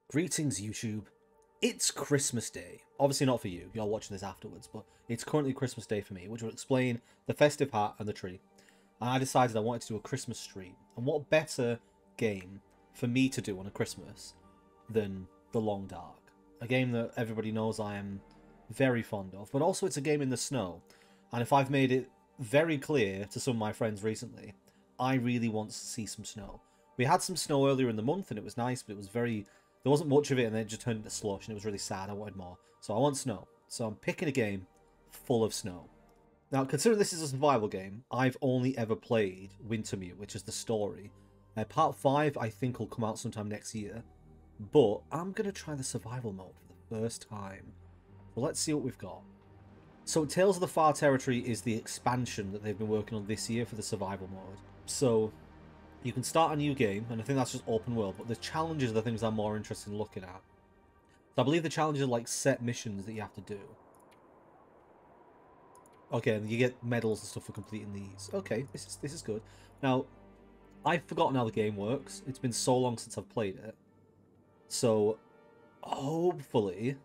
Greetings, YouTube. It's Christmas Day. Obviously not for you, you're watching this afterwards, but it's currently Christmas Day for me, which will explain the festive hat and the tree. And I decided I wanted to do a Christmas stream. And what better game for me to do on a Christmas than The Long Dark? A game that everybody knows I am very fond of, but also it's a game in the snow. And if I've made it very clear to some of my friends recently, I really want to see some snow. We had some snow earlier in the month and it was nice, but it was very... There wasn't much of it, and then it just turned into slush, and it was really sad. I wanted more. So I want snow. So I'm picking a game full of snow. Now, considering this is a survival game, I've only ever played Wintermute, which is the story. Part 5, I think, will come out sometime next year. But I'm going to try the survival mode for the first time. Well, let's see what we've got. So Tales of the Far Territory is the expansion that they've been working on this year for the survival mode. So... you can start a new game, and I think that's just open world, but the challenges are the things I'm more interested in looking at. So I believe the challenges are like set missions that you have to do. Okay, and you get medals and stuff for completing these. Okay, this is good. Now, I've forgotten how the game works. It's been so long since I've played it. So, hopefully,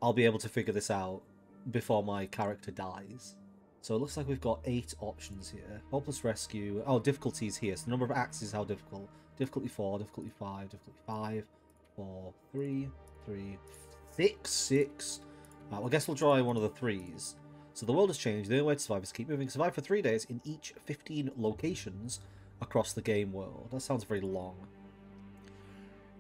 I'll be able to figure this out before my character dies. So it looks like we've got 8 options here. Hopeless Rescue. Oh, difficulties here. So the number of acts is how difficult. Difficulty 4, difficulty 5, difficulty 5, 4, 3, 3, 6, 6. Well, I guess we'll try one of the 3s. So the world has changed. The only way to survive is keep moving. Survive for 3 days in each 15 locations across the game world. That sounds very long.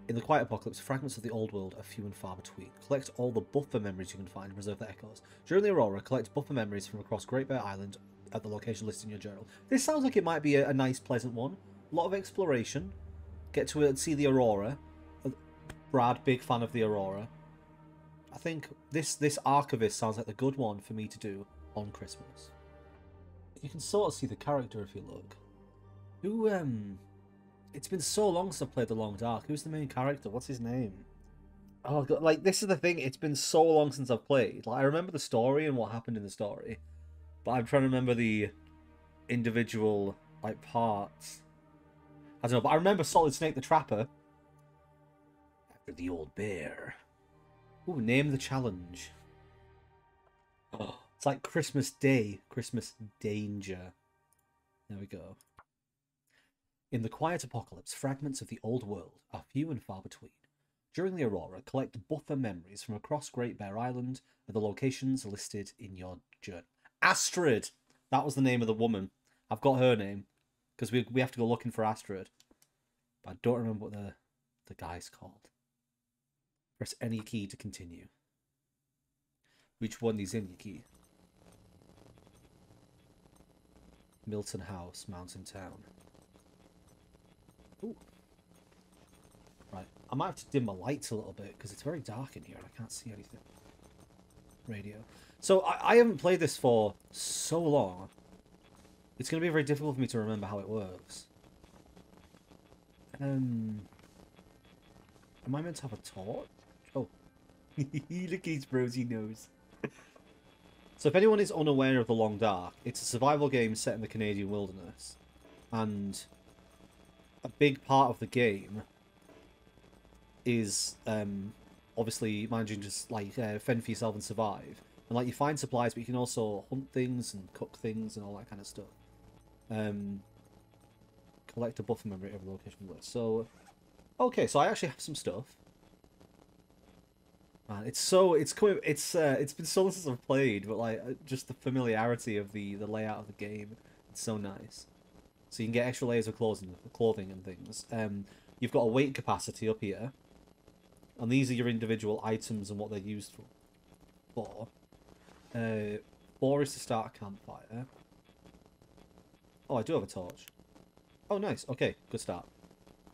In the Quiet Apocalypse, fragments of the old world are few and far between. Collect all the buffer memories you can find and preserve the echoes. During the Aurora, collect buffer memories from across Great Bear Island at the location listed in your journal. This sounds like it might be a nice, pleasant one. A lot of exploration. Get to see the Aurora. Brad, big fan of the Aurora. I think this Archivist sounds like the good one for me to do on Christmas. You can sort of see the character if you look. Who, It's been so long since I've played The Long Dark. Who's the main character? What's his name? Oh, God, like, this is the thing. It's been so long since I've played. Like, I remember the story and what happened in the story. But I'm trying to remember the individual, like, parts. I don't know, but I remember Solid Snake the Trapper. After the old bear. Ooh, name the challenge. Oh, it's like Christmas Day. Christmas Danger. There we go. In the Quiet Apocalypse, fragments of the old world are few and far between. During the Aurora, collect buffer memories from across Great Bear Island at the locations listed in your journal. Astrid! That was the name of the woman. I've got her name, because we have to go looking for Astrid. But I don't remember what the guy's called. Press any key to continue. Which one is any key? Milton House, Mountain Town. Ooh. Right, I might have to dim my lights a little bit because it's very dark in here and I can't see anything. Radio. So I haven't played this for so long. It's going to be very difficult for me to remember how it works. Am I meant to have a torch? Oh. Look at his rosy nose. So if anyone is unaware of The Long Dark, it's a survival game set in the Canadian wilderness. And a big part of the game is obviously managing to like fend for yourself and survive. And like you find supplies, but you can also hunt things and cook things and all that kind of stuff. Collect a buffer memory every location you work. So, okay, so I actually have some stuff. Man, it's been so long since I've played, but like just the familiarity of the layout of the game, it's so nice. So you can get extra layers of clothing and things. You've got a weight capacity up here. And these are your individual items and what they're used for. 4 is to start a campfire. Oh, I do have a torch. Oh, nice. Okay, good start.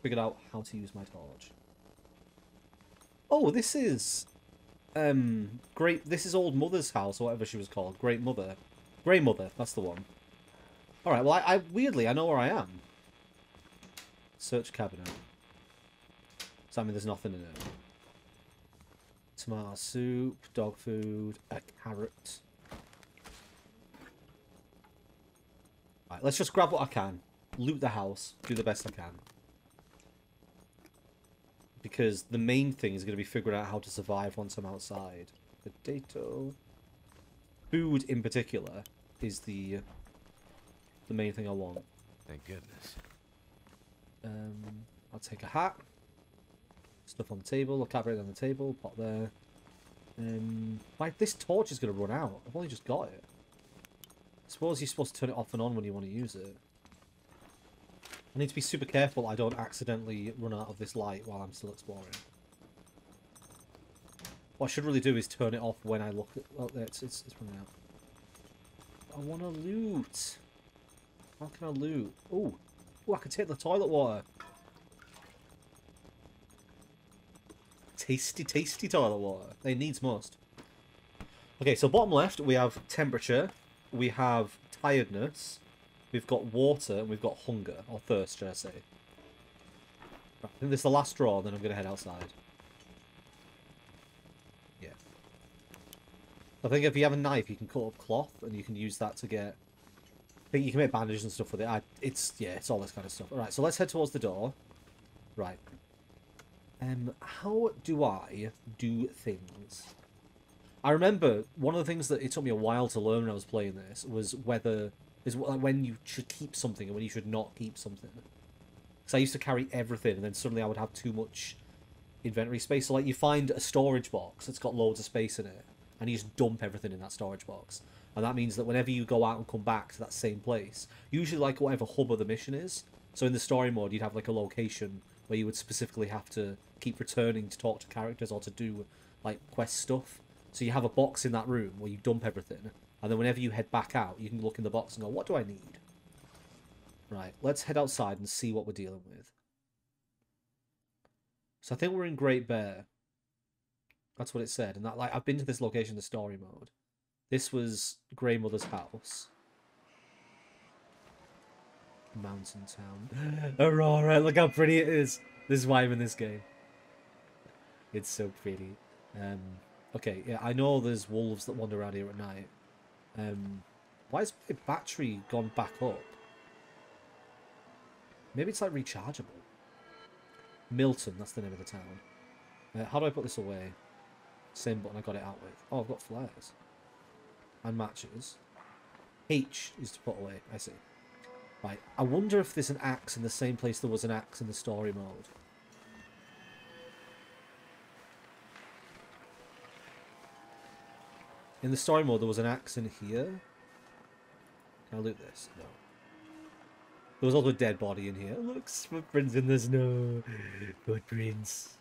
Figured out how to use my torch. Oh, this is... This is Old Mother's house, or whatever she was called. Great Mother. Grey Mother, that's the one. Alright, well, weirdly, I know where I am. Search cabinet. Does that mean there's nothing in it? Tomato soup, dog food, a carrot. Right, let's just grab what I can. Loot the house. Do the best I can. because the main thing is going to be figuring out how to survive once I'm outside. Potato. Food in particular is the main thing I want. Thank goodness. I'll take a hat. Stuff on the table. I'll carry it on the table. Pot there. Like, this torch is going to run out. I've only just got it. I suppose you're supposed to turn it off and on when you want to use it. I need to be super careful I don't accidentally run out of this light while I'm still exploring. What I should really do is turn it off when I look at... Oh, it's running out. I want to loot. How can I loot? Oh, I can take the toilet water. Tasty, tasty toilet water. They needs must. Okay, so bottom left, we have temperature. We have tiredness. We've got water, and we've got hunger. Or thirst, should I say. Right, I think this is the last straw, then I'm going to head outside. Yeah. I think if you have a knife, you can cut up cloth, and you can use that to get... I think you can make bandages and stuff with it. It's all this kind of stuff. Alright, so let's head towards the door. Right. How do I do things? I remember one of the things that it took me a while to learn when I was playing this was when you should keep something and when you should not keep something. Because I used to carry everything, and then suddenly I would have too much inventory space. So, like, you find a storage box that's got loads of space in it, and you just dump everything in that storage box. And that means that whenever you go out and come back to that same place, usually, like, whatever hub of the mission is, so in the story mode, you'd have, like, a location where you would specifically have to keep returning to talk to characters or to do, like, quest stuff. So you have a box in that room where you dump everything, and then whenever you head back out, you can look in the box and go, what do I need? Right, let's head outside and see what we're dealing with. So I think we're in Great Bear. That's what it said. And that, like, I've been to this location in the story mode. This was Grey Mother's house. Mountain Town. Aurora, look how pretty it is. This is why I'm in this game. It's so pretty. Okay, yeah, I know there's wolves that wander around here at night. Why has my battery gone back up? Maybe it's like rechargeable. Milton, that's the name of the town. How do I put this away? Same button I got it out with. Oh, I've got flares. And matches. H is to put away, I see. Right, I wonder if there's an axe in the same place there was an axe in the story mode. In the story mode, there was an axe in here. Can I loot this? No. There was also a dead body in here. Look, footprints in the snow. Footprints.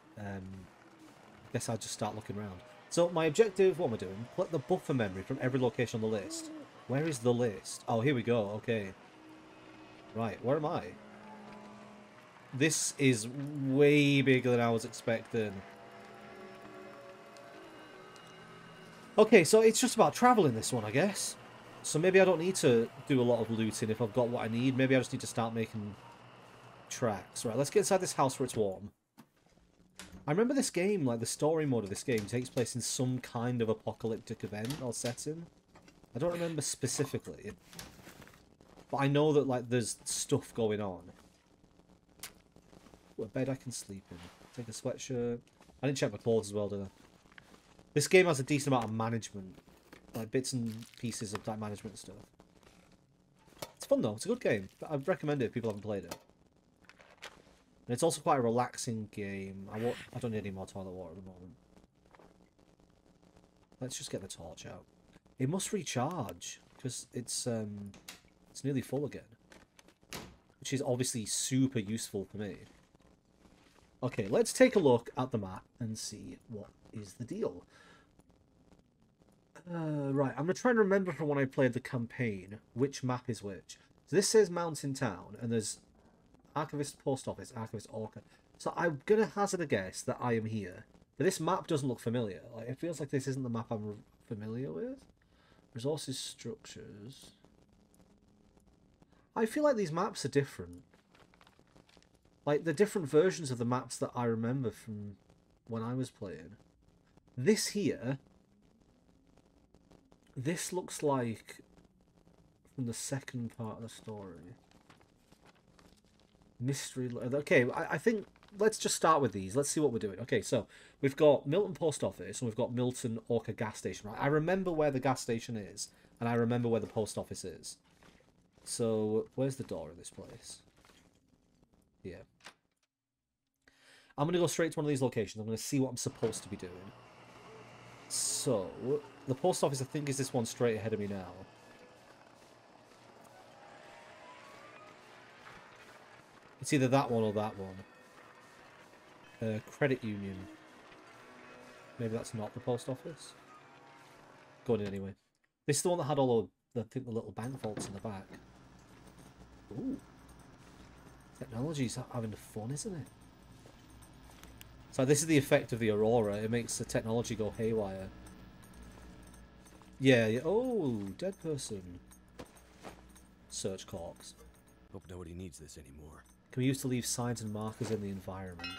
Guess I'll just start looking around. So my objective, what am I doing? Collect the buffer memory from every location on the list. Where is the list? Oh, here we go. Okay. Right, where am I? This is way bigger than I was expecting. Okay, so it's just about traveling this one, I guess. So maybe I don't need to do a lot of looting if I've got what I need. Maybe I just need to start making tracks. Right, let's get inside this house where it's warm. I remember this game, like the story mode of this game, takes place in some kind of apocalyptic event or setting. I don't remember specifically. But I know that, like, there's stuff going on. Ooh, a bed I can sleep in. Take a sweatshirt. I didn't check my clothes as well, did I? This game has a decent amount of management. Like, bits and pieces of that management stuff. It's fun, though. It's a good game. I'd recommend it if people haven't played it. And it's also quite a relaxing game. I don't need any more toilet water at the moment. Let's just get the torch out. It must recharge, because it's nearly full again. Which is obviously super useful for me. Okay, let's take a look at the map and see what is the deal. Right, I'm going to try and remember from when I played the campaign which map is which. So this says Mountain Town, and there's Archivist Post Office, Archivist Orca. So I'm going to hazard a guess that I am here. But this map doesn't look familiar. Like, it feels like this isn't the map I'm familiar with. Resources, structures. I feel like these maps are different. Like, they're different versions of the maps that I remember from when I was playing. This here... This looks like from the second part of the story. Mystery... Okay, I think let's just start with these. Let's see what we're doing. Okay, so we've got Milton Post Office and we've got Milton Orca Gas Station. Right, I remember where the gas station is, and I remember where the post office is. So where's the door in this place? Yeah. I'm gonna go straight to one of these locations. I'm gonna see what I'm supposed to be doing. So the post office, I think, is this one straight ahead of me now. It's either that one or that one. Credit union. Maybe that's not the post office. Going in anyway. This is the one that had all the, I think, the little bank vaults in the back. Ooh. Technology's having fun, isn't it? So this is the effect of the Aurora. It makes the technology go haywire. Yeah, yeah. Oh, dead person. Search corpse. Hope nobody needs this anymore. Can be used to leave signs and markers in the environment.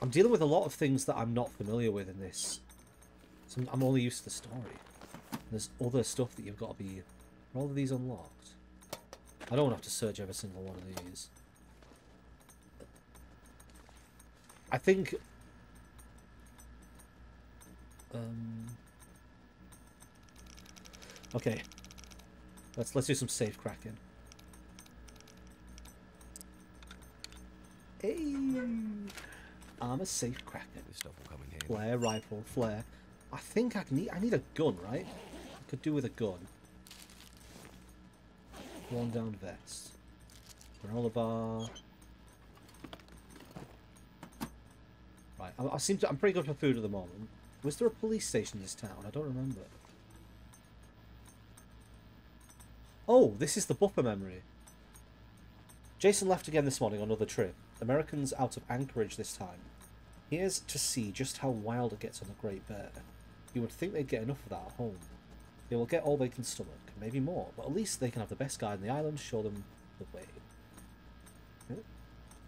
I'm dealing with a lot of things that I'm not familiar with in this. So I'm only used to the story. And there's other stuff that you've got to be... Are all of these unlocked? I don't have to search every single one of these. I think... Okay. Let's do some safe cracking. Hey! I'm a safe cracker. This stuff will come in handy. Flare, rifle, flare. I think I need a gun, right? I could do with a gun. Worn down vest. Granola bar. Right, I'm pretty good for food at the moment. Was there a police station in this town? I don't remember. Oh, this is the buffer memory. Jason left again this morning on another trip. Americans out of Anchorage this time. Here's to see just how wild it gets on the Great Bear. You would think they'd get enough of that at home. They will get all they can stomach, maybe more, but at least they can have the best guide on the island show them the way.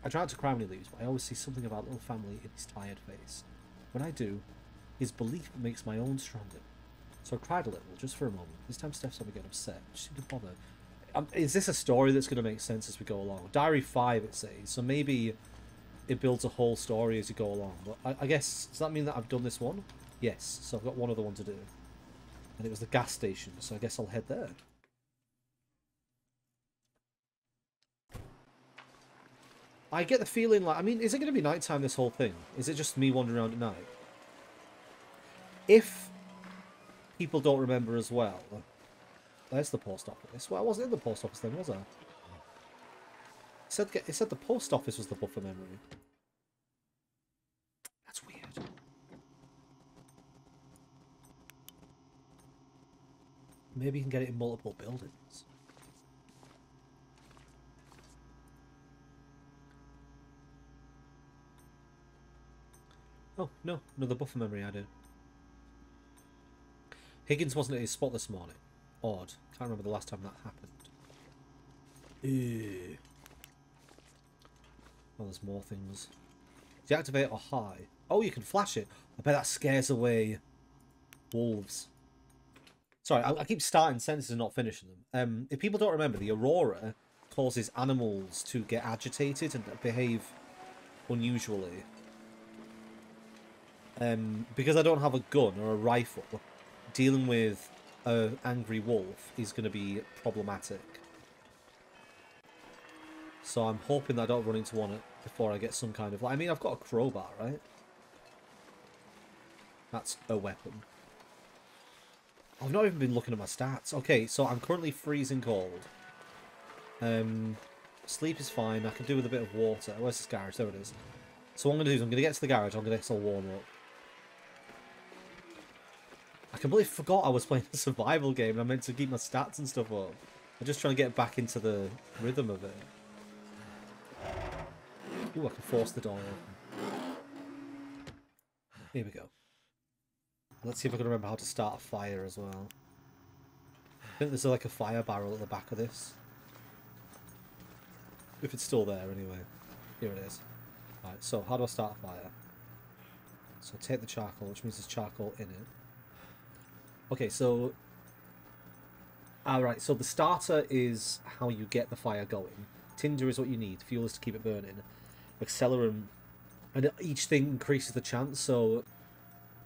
I try not to cry when he leaves, but I always see something about little family in his tired face. When I do, his belief makes my own stronger. So I cried a little, just for a moment. This time Steph's not getting upset. She seemed to bother. Is this a story that's going to make sense as we go along? Diary 5, it says, so maybe it builds a whole story as you go along. But I guess, does that mean that I've done this one? Yes, so I've got one other one to do. And it was the gas station, so I guess I'll head there. I get the feeling like, I mean, is it going to be nighttime, this whole thing? Is it just me wandering around at night? If people don't remember as well, there's the post office. Well, I wasn't in the post office then, was I? It said the post office was the buffer memory. That's weird. Maybe you can get it in multiple buildings. Oh, no. Another buffer memory added. Higgins wasn't at his spot this morning. Odd. Can't remember the last time that happened. Ew. Oh, there's more things. Deactivate or high. Oh, you can flash it. I bet that scares away wolves. Sorry, I keep starting sentences and not finishing them. If people don't remember, the Aurora causes animals to get agitated and behave unusually. Because I don't have a gun or a rifle, dealing with an angry wolf is going to be problematic. So I'm hoping that I don't run into one before I get some kind of... I mean, I've got a crowbar, right? That's a weapon. I've not even been looking at my stats. Okay, so I'm currently freezing cold. Sleep is fine. I can do with a bit of water. Where's this garage? There it is. So what I'm going to do is I'm going to get to the garage. I'm going to get all warm up. I completely forgot I was playing a survival game and I meant to keep my stats and stuff up. I'm just trying to get back into the rhythm of it. Ooh, I can force the door open. Here we go. Let's see if I can remember how to start a fire as well. I think there's like a fire barrel at the back of this. If it's still there anyway. Here it is. Right, so how do I start a fire? So take the charcoal, which means there's charcoal in it. Okay, so... Alright, so the starter is how you get the fire going. Tinder is what you need. Fuel is to keep it burning. accelerant, and each thing increases the chance. So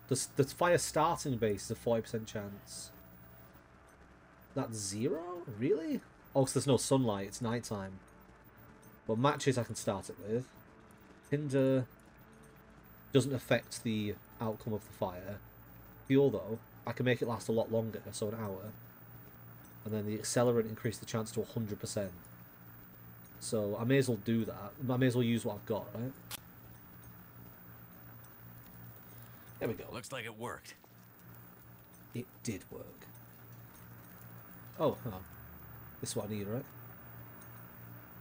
the fire starting base is a 40% chance. That's 0? Really? Oh, because there's no sunlight. It's nighttime. Well, matches I can start it with. Tinder doesn't affect the outcome of the fire. Fuel, though, I can make it last a lot longer, so an hour. And then the accelerant increases the chance to 100%. So I may as well do that. I may as well use what I've got, right? There we go. Looks like it worked. It did work. Oh, hang on. This is what I need, right?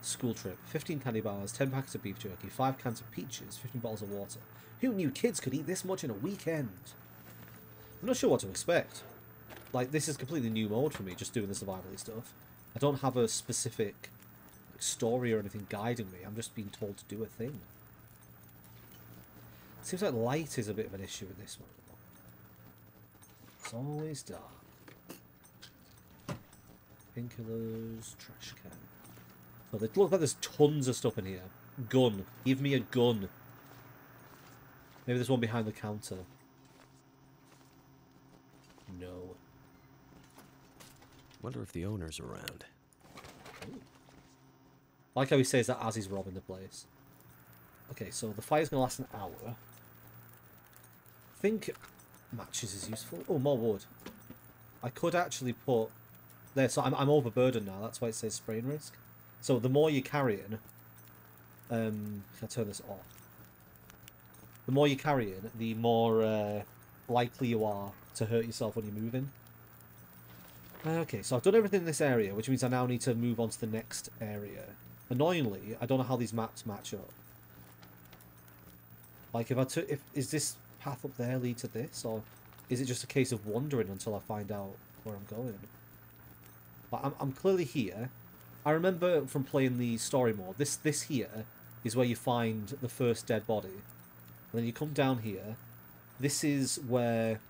School trip. 15 candy bars, 10 packets of beef jerky, 5 cans of peaches, 15 bottles of water. Who knew kids could eat this much in a weekend? I'm not sure what to expect. Like, this is completely new mode for me, just doing the survival-y stuff. I don't have a specific story or anything guiding me. I'm just being told to do a thing. Seems like light is a bit of an issue in this one. It's always dark. Painkillers, trash can. So it looks like there's tons of stuff in here. Gun. Give me a gun. Maybe there's one behind the counter. No. Wonder if the owner's around. Ooh. I like how he says that as he's robbing the place. Okay, so the fire's going to last an hour. I think matches is useful. Oh, more wood. I could actually put... There, so I'm overburdened now. That's why it says sprain risk. So the more you're carrying... can I turn this off? The more you're carrying, the more likely you are to hurt yourself when you're moving. Okay, so I've done everything in this area, which means I now need to move on to the next area. Annoyingly, I don't know how these maps match up. Like, is this path up there lead to this, or is it just a case of wandering until I find out where I'm going? But I'm clearly here. I remember from playing the story mode, this here is where you find the first dead body. And then you come down here. This is where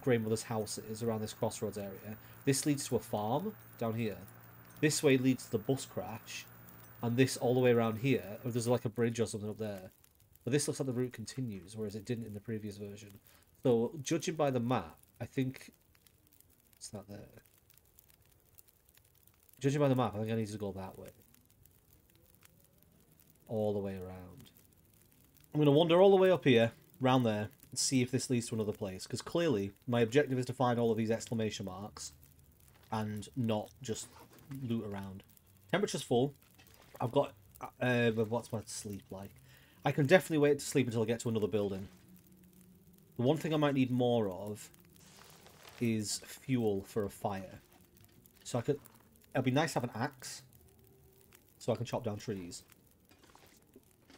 Grandmother's house is, around this crossroads area. This leads to a farm down here. This way leads to the bus crash. And this all the way around here. Or there's like a bridge or something up there. But this looks like the route continues, whereas it didn't in the previous version. So, judging by the map, I think... It's not there. Judging by the map, I think I need to go that way. All the way around. I'm going to wander all the way up here, round there, and see if this leads to another place. Because clearly, my objective is to find all of these exclamation marks. And not just loot around. Temperature's full. I've got... what's my sleep like? I can definitely wait to sleep until I get to another building. The one thing I might need more of is fuel for a fire. So I could... It'd be nice to have an axe, so I can chop down trees.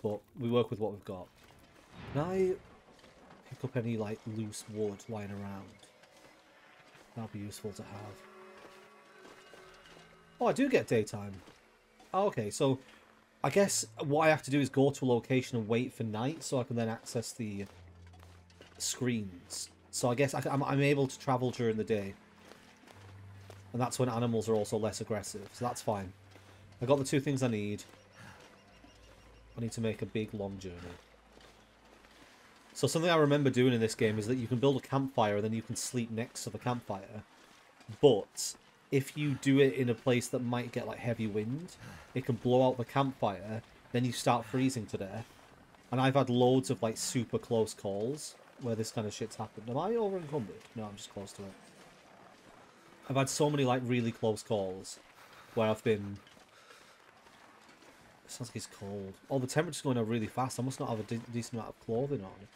But we work with what we've got. Can I pick up any, like, loose wood lying around? That'd be useful to have. Oh, I do get daytime. Oh, okay, so I guess what I have to do is go to a location and wait for night so I can then access the screens. So I guess I'm able to travel during the day. And that's when animals are also less aggressive, so that's fine. I got the 2 things I need. I need to make a big, long journey. So something I remember doing in this game is that you can build a campfire and then you can sleep next to the campfire. But if you do it in a place that might get like heavy wind, it can blow out the campfire, then you start freezing to death. And I've had loads of like super close calls where this kind of shit's happened. Am I over encumbered? No, I'm just close to it. I've had so many, like, really close calls where I've been... It sounds like it's cold. Oh, the temperature's going up really fast. I must not have a decent amount of clothing on.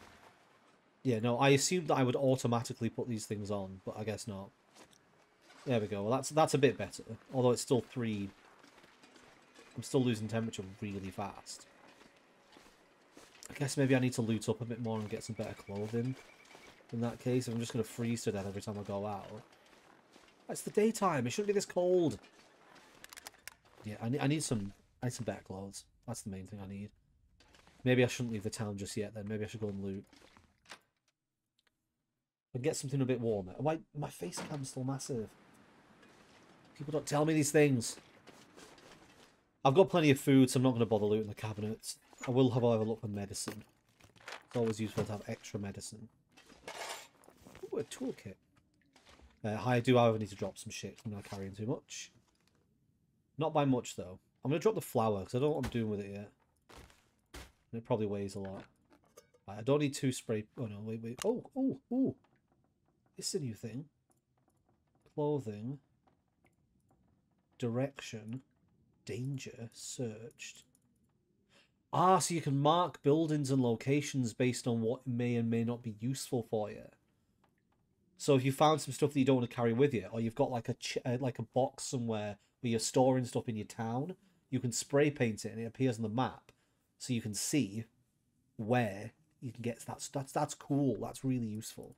Yeah, no, I assumed that I would automatically put these things on, but I guess not. There we go. Well, that's a bit better. Although it's still 3... I'm still losing temperature really fast. I guess maybe I need to loot up a bit more and get some better clothing. In that case, I'm just going to freeze to death every time I go out. It's the daytime. It shouldn't be this cold. Yeah, I need some better clothes. That's the main thing I need. Maybe I shouldn't leave the town just yet then. Maybe I should go and loot. And get something a bit warmer. My face cam's still massive. People don't tell me these things. I've got plenty of food, so I'm not going to bother looting the cabinets. I will, however, look for medicine. It's always useful to have extra medicine. Ooh, a toolkit. I do, however, need to drop some shit. I'm not carrying too much. Not by much, though. I'm going to drop the flour, because I don't know what I'm doing with it yet. And it probably weighs a lot. Right, I don't need 2 spray... Oh, no, wait. Oh, oh, oh. This is a new thing. Clothing. Direction. Danger. Searched. Ah, so you can mark buildings and locations based on what may and may not be useful for you. So if you found some stuff that you don't want to carry with you, or you've got like a box somewhere where you're storing stuff in your town, you can spray paint it and it appears on the map, so you can see where you can get that's cool. That's really useful.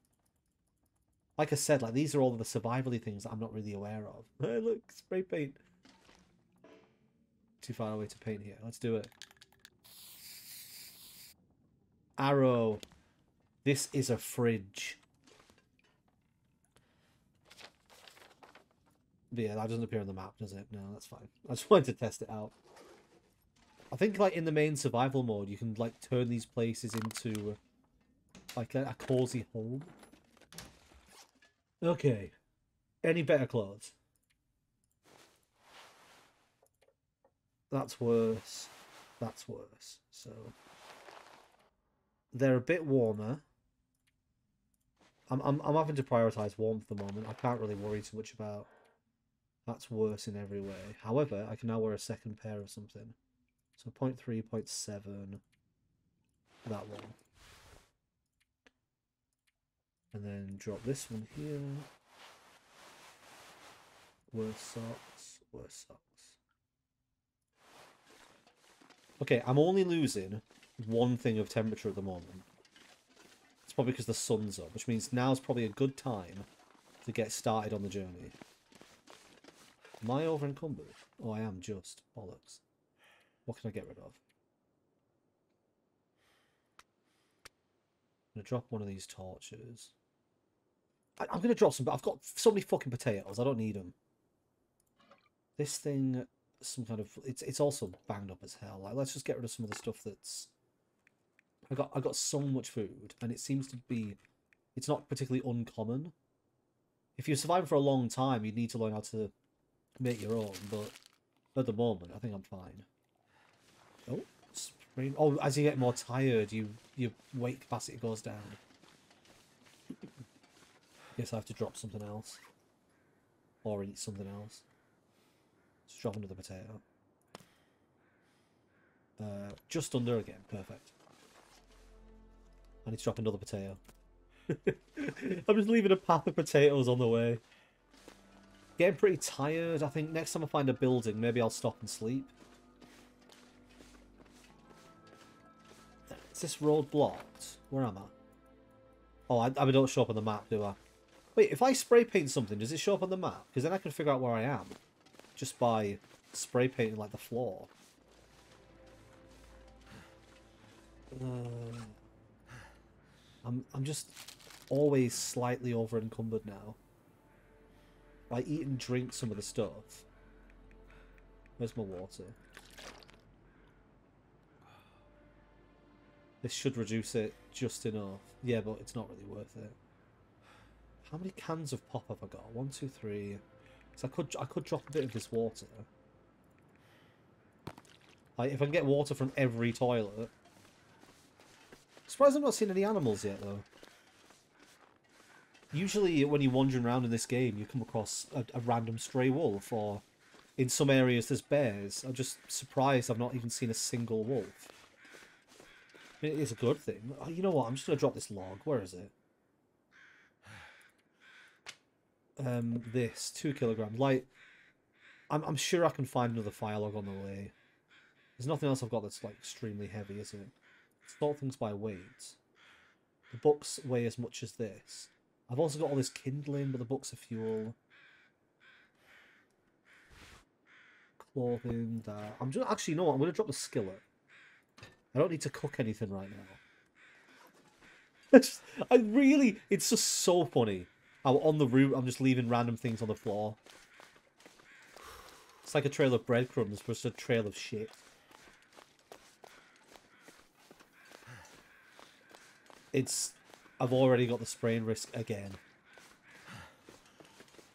Like I said, like these are all of the survivally things that I'm not really aware of. Hey, look, spray paint. Too far away to paint here. Let's do it. Arrow. This is a fridge. But yeah, that doesn't appear on the map, does it? No, that's fine. I just wanted to test it out. I think, like, in the main survival mode, you can, like, turn these places into, like, a cozy home. Okay. Any better clothes? That's worse. That's worse. So... they're a bit warmer. I'm having to prioritize warmth at the moment. I can't really worry too much about. That's worse in every way. However, I can now wear a second pair of something. So 0.3, 0.7. That one. And then drop this one here. Worse socks. Worse socks. Okay, I'm only losing one thing of temperature at the moment. It's probably because the sun's up, which means now's probably a good time to get started on the journey. Am I over encumbered? Oh, I am just. Bollocks. What can I get rid of? I'm going to drop one of these torches. I'm going to drop some, but I've got so many fucking potatoes. I don't need them. This thing, some kind of... It's also banged up as hell. Like, let's just get rid of some of the stuff that's... I got so much food, and it seems to be... It's not particularly uncommon. If you're surviving for a long time, you need to learn how to make your own, but at the moment, I think I'm fine. Oh, spring. Oh, as you get more tired, your weight capacity goes down. Guess I have to drop something else. Or eat something else. Let's drop another potato. Just under again, perfect. I need to drop another potato. I'm just leaving a path of potatoes on the way. Getting pretty tired. I think next time I find a building, maybe I'll stop and sleep. Is this road blocked? Where am I? Oh, I don't show up on the map, do I? Wait, if I spray paint something, does it show up on the map? Because then I can figure out where I am. Just by spray painting, like, the floor. I'm just always slightly over encumbered now. I eat and drink some of the stuff. Where's my water? This should reduce it just enough. Yeah, but it's not really worth it. How many cans of pop have I got? 1, 2, 3. So I could drop a bit of this water. Like, if I can get water from every toilet. Surprised I've not seen any animals yet, though. Usually, when you're wandering around in this game, you come across a random stray wolf, or in some areas there's bears. I'm just surprised I've not even seen a single wolf. I mean, it is a good thing. Oh, you know what? I'm just going to drop this log. Where is it? This 2 kilograms. Like, I'm sure I can find another fire log on the way. There's nothing else I've got that's like extremely heavy, is it? Sort things by weight. The books weigh as much as this. I've also got all this kindling, but the books are fuel. Clothing. I'm just actually, you know what? I'm going to drop the skillet. I don't need to cook anything right now. It's just so funny how on the route I'm just leaving random things on the floor. It's like a trail of breadcrumbs, but it's a trail of shit. I've already got the sprain risk again.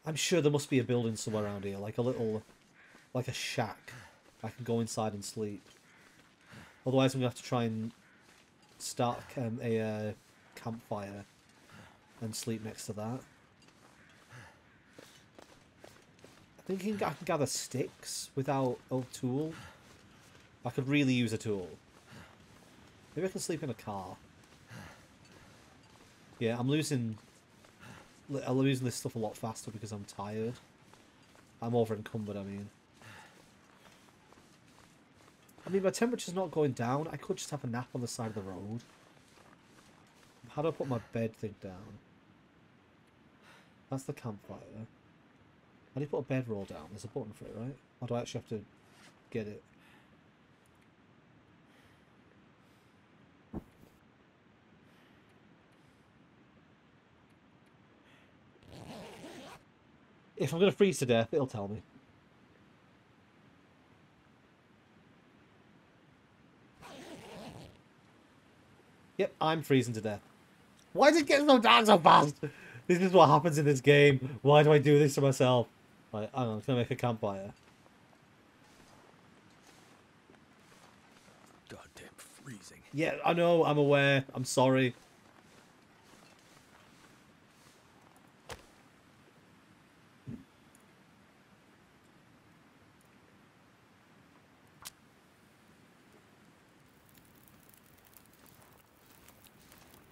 I'm sure there must be a building somewhere around here, like a shack. I can go inside and sleep. Otherwise, I'm going to have to try and start a campfire and sleep next to that. I think I can gather sticks without a tool. I could really use a tool. Maybe I can sleep in a car. Yeah, I'm losing this stuff a lot faster because I'm tired. I'm over encumbered, I mean. My temperature's not going down. I could just have a nap on the side of the road. How do I put my bed thing down? That's the campfire. How do you put a bedroll down? There's a button for it, right? Or do I actually have to get it? If I'm going to freeze to death, it'll tell me. Yep, I'm freezing to death. Why did it get so dark so fast? This is what happens in this game. Why do I do this to myself? Right, hang on, I'm going to make a campfire. Goddamn freezing. Yeah, I know, I'm aware. I'm sorry.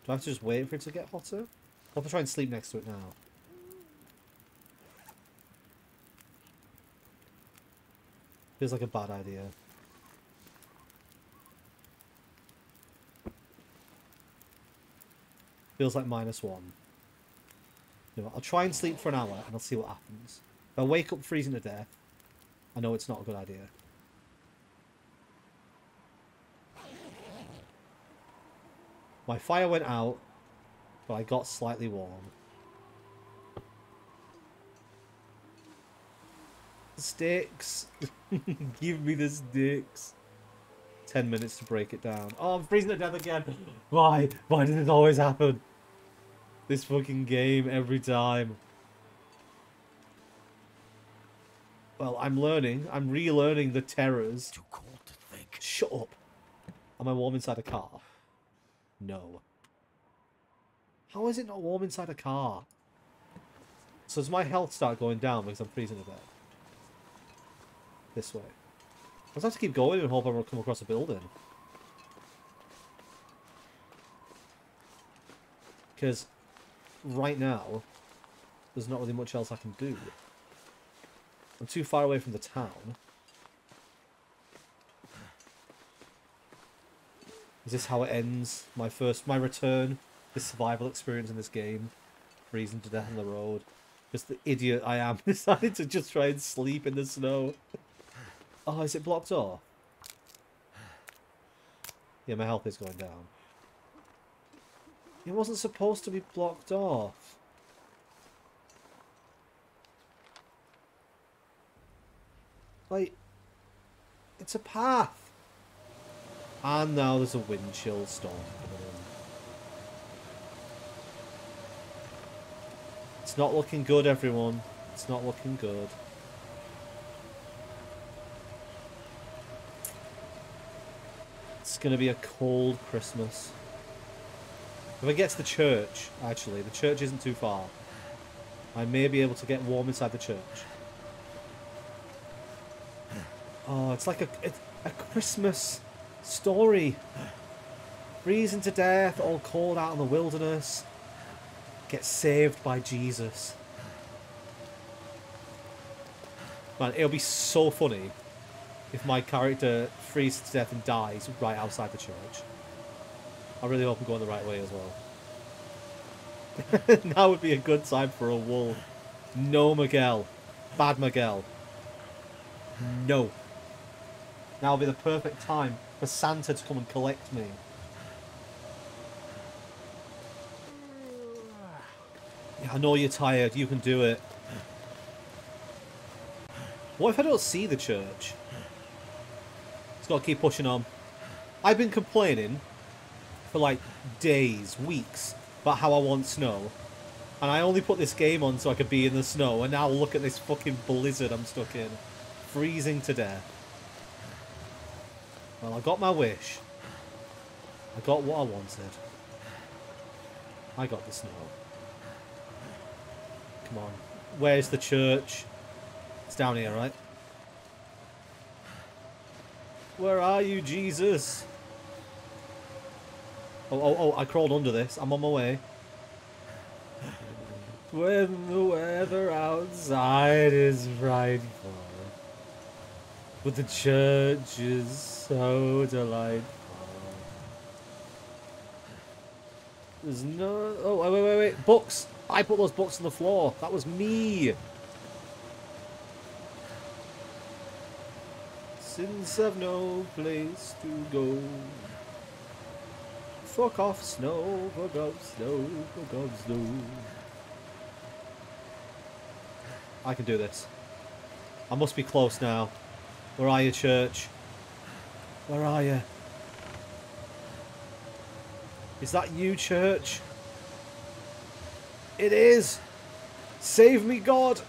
Do I have to just wait for it to get hotter? I'll have to try and sleep next to it now. Feels like a bad idea. Feels like -1. You know, I'll try and sleep for an hour and I'll see what happens. If I wake up freezing to death, I know it's not a good idea. My fire went out, but I got slightly warm. Sticks! Give me the sticks. 10 minutes to break it down. Oh, I'm freezing to death again. Why? Why does this always happen? This fucking game every time. Well, I'm learning. I'm relearning the terrors. Too cold to think. Shut up. Am I warm inside a car? No. How is it not warm inside a car? So does my health start going down because I'm freezing to death? This way. I just have to keep going and hope I won't come across a building. Because right now, there's not really much else I can do. I'm too far away from the town. Is this how it ends? My return, this survival experience in this game, freezing to death on the road. Just the idiot I am, decided to just try and sleep in the snow. Oh, is it blocked off? Yeah, my health is going down. It wasn't supposed to be blocked off. Like, it's a path. And now there's a wind chill storm coming in. It's not looking good, everyone. It's not looking good. It's going to be a cold Christmas. If I get to the church, actually, the church isn't too far. I may be able to get warm inside the church. Oh, it's like a Christmas story. Freezing to death, all cold out in the wilderness. Get saved by Jesus. Man, it'll be so funny if my character freezes to death and dies right outside the church. I really hope I'm going the right way as well. Now would be a good time for a wool. No, Miguel. Bad Miguel. No. Now would be the perfect time for Santa to come and collect me. Yeah, I know you're tired. You can do it. What if I don't see the church? Just gotta keep pushing on. I've been complaining for for like days, weeks, about how I want snow. And I only put this game on so I could be in the snow, and now look at this fucking blizzard I'm stuck in. Freezing to death. Well, I got my wish. I got what I wanted. I got the snow. Come on. Where's the church? It's down here, right? Where are you, Jesus? Oh, I crawled under this. I'm on my way. When the weather outside is frightful, but the church is so delightful. There's no... Oh, wait. Books! I put those books on the floor. That was me. Since I've no place to go. Fuck off, snow, fuck off, snow, fuck off, snow. I can do this. I must be close now. Where are you, church? Where are you? Is that you, church? It is! Save me, God!